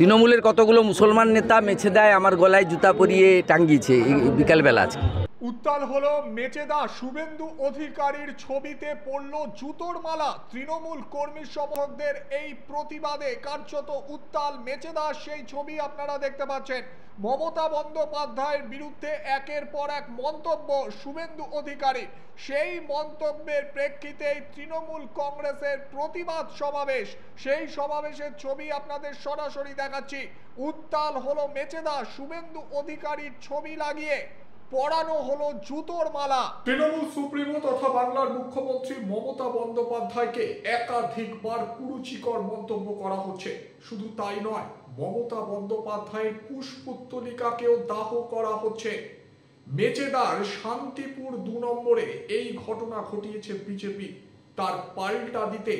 তৃণমূলের কতগুলো মুসলমান নেতা মেছেদায় আমার গলায় জুতা পরিয়ে টাঙ্গিয়েছে বিকালবেলা আজকে। উত্তাল হলো মেচেদা। শুভেন্দু অধিকারীর ছবিতে পড়ল জুতোর মালা। তৃণমূল কর্মী সমর্থকদের এই প্রতিবাদে কার্যত উত্তাল মেচেদা। সেই ছবি আপনারা দেখতে পাচ্ছেন। মমতা বন্দ্যোপাধ্যায়ের বিরুদ্ধে একের পর এক মন্তব্য শুভেন্দু অধিকারী। সেই মন্তব্যের প্রেক্ষিতেই তৃণমূল কংগ্রেসের প্রতিবাদ সমাবেশ। সেই সমাবেশের ছবি আপনাদের সরাসরি দেখাচ্ছি। উত্তাল হলো মেচেদা। শুভেন্দু অধিকারীর ছবি লাগিয়ে পড়ানো হলো জুতোর মালা। তৃণমূল সুপ্রিমো তথা বাংলার মুখ্যমন্ত্রী মমতা বন্দ্যোপাধ্যায়কে একাধিকবার কুরুচিকর মন্তব্য করা হচ্ছে। শুধু তাই নয়, মমতা বন্দ্যোপাধ্যায়ের কুশপুত্তলিকাকেও দাহ করা হচ্ছে। মেচেদার শান্তিপুর ২ নম্বরে এই ঘটনা ঘটিয়েছে বিজেপি। তার পাল্টা দিতে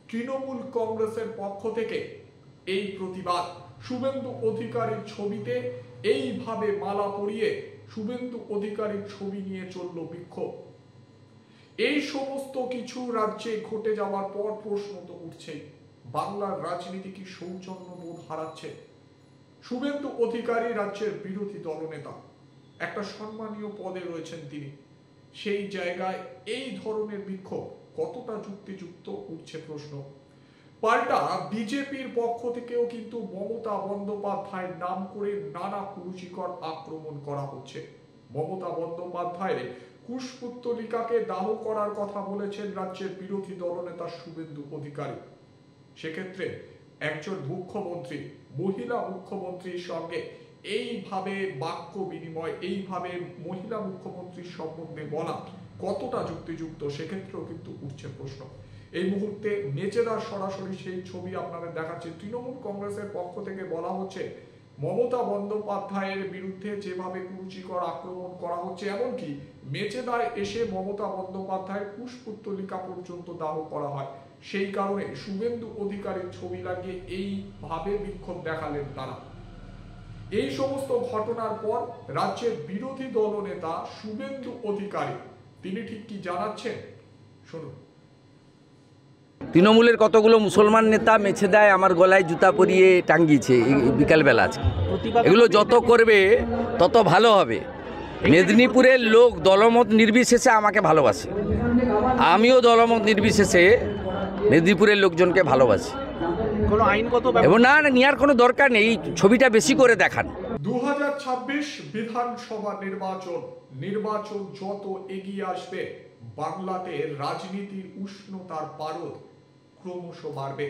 তৃণমূল কংগ্রেসের পক্ষ থেকে এই প্রতিবাদ। শুভেন্দু অধিকারীর ছবিতে এইভাবে মালা পরিয়ে শুভেন্দু অধিকারীর ছবি নিয়ে চলল বিক্ষোভ। এই সমস্ত কিছু রাজ্যে ঘটে যাওয়ার পর প্রশ্ন তো উঠছে, বাংলার রাজনীতি কি সৌজন্যবোধ হারাচ্ছে? শুভেন্দু অধিকারী রাজ্যের বিরোধী দলনেতা, একটা সম্মানীয় পদে রয়েছেন তিনি। সেই জায়গায় এই ধরনের বিক্ষোভ কতটা যুক্তিযুক্ত উঠছে প্রশ্ন। পাল্টা বিজেপির পক্ষ থেকেও কিন্তু মমতা বন্দ্যোপাধ্যায়ের নাম করে নানা কুরুচিকর আক্রমণ করা হচ্ছে। মমতা বন্দ্যোপাধ্যায়ের কুশপুত্তলিকাকে দাহ করার কথা বলেছেন রাজ্যের বিরোধী দলনেতা শুভেন্দু অধিকারী। সেক্ষেত্রে একজন মুখ্যমন্ত্রী, মহিলা মুখ্যমন্ত্রীর সঙ্গে এইভাবে বাক্য বিনিময়, এইভাবে মহিলা মুখ্যমন্ত্রীর সম্বন্ধে বলা কতটা যুক্তিযুক্ত, সেক্ষেত্রেও কিন্তু উঠছে প্রশ্ন। এই মুহূর্তে মেচেদার সরাসরি সেই ছবি আপনাদের দেখাচ্ছে। তৃণমূল কংগ্রেসের পক্ষ থেকে বলা হচ্ছে মমতা বন্দ্যোপাধ্যায়ের বিরুদ্ধে যেভাবে কুরুচিকর আক্রমণ করা হচ্ছে, এমনকি মেচেদায় এসে মমতা বন্দ্যোপাধ্যায়ের কুশপুত্তলিকা পর্যন্ত দাহ করা হয়। সেই কারণে শুভেন্দু অধিকারীর ছবি লাগিয়ে এইভাবে বিক্ষোভ দেখালেন তারা। এই সমস্ত ঘটনার পর রাজ্যের বিরোধী দলনেতা শুভেন্দু অধিকারী তিনি ঠিক কি জানাচ্ছেন শুনুন। তৃণমূলের কতগুলো মুসলমান নেতা মেছেদায় আমার গলায় জুতা পরিয়ে টাঙ্গিয়েছে বিকালবেলা আজকে। এগুলো যত করবে তত ভালো হবে। মেদিনীপুরের লোক দলমত নির্বিশেষে আমাকে ভালোবাসে, আমিও দলমত নির্বিশেষে মেদিনীপুরের লোকজনকে ভালোবাসি। এবং না নেওয়ার কোনো দরকার নেই, ছবিটা বেশি করে দেখান। 2026 বিধানসভা নির্বাচন যত এগিয়ে আসবে, বাংলাতে রাজনীতির উষ্ণতার পারদ ক্রমশ বাড়বে।